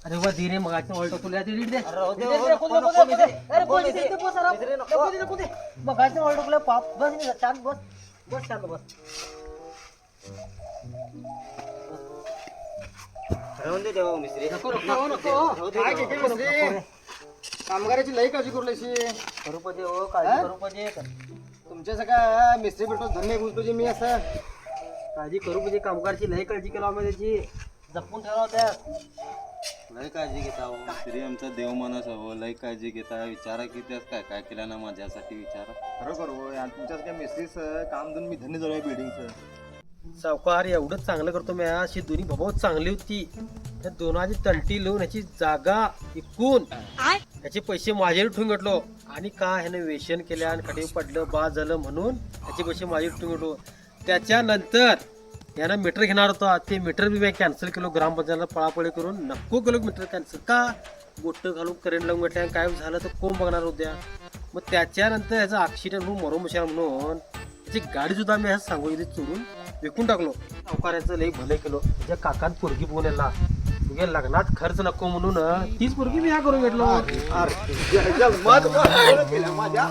अरे वा धीरे मग आजच्या ऑल्टो खुल्या ती लीड दे मग आजच्या ऑल्टो खुल्या पाप बस शांत बस बस शांत बस राहून दे देवा मिस्त्री. कामगाराची लई काळजी करू लागली. करू पाहिजे हो काळजी करू पाहिजे तुमच्या सगळ्या मिस्त्री भेटतो धन्य गुंज पाहिजे मी असं काळजी करू पाहिजे कामगारची लई काळजी केला आम्ही त्याची जपून ठेवा त्या लय काळजी घेता हो मिस्त्री. आमचा देव माणूस हो. लय काळजी घेता. विचारा की त्यास काय काय केलं ना माझ्यासाठी विचारा. खरोखर हो तुमच्या मिस्त्रीचं काम देऊन मी धन्य झालोय बिल्डिंगचं. सावकार एवढंच चांगलं करतो मी अशी दोन्ही भाऊ चांगली होती त्या दोनाची तलटी लावून ह्याची जागा विकून ह्याचे पैसे माझ्यावर ठेवून घेतलो आणि का ह्यानं वेशन केल्या आणि खडे पडलं बाद झालं म्हणून ह्याचे पैसे माझ्यावर ठेवून घेतलो. त्याच्यानंतर यानं मीटर घेणार होता ते मीटर बी मी कॅन्सल केलो. ग्रामपंचायतला पळापळी करून नको केलो मीटर कॅन्सल का गोष्ट घालून करंट लावून घेतल्या काय झालं तर कोण बघणार होत्या. मग त्याच्यानंतर ह्याचा ऍक्सिडेंट म्हणून मरो मशाल म्हणून त्याची गाडी सुद्धा मी ह्या सांगोली चोरून विकून टाकलो. सावकाराचं लई भले केलो. तुझ्या काकात पोरगी बघून याला तुझ्या लग्नात खर्च नको म्हणून तीच पोरगी मी ह्या करून घेतलो. माझ्या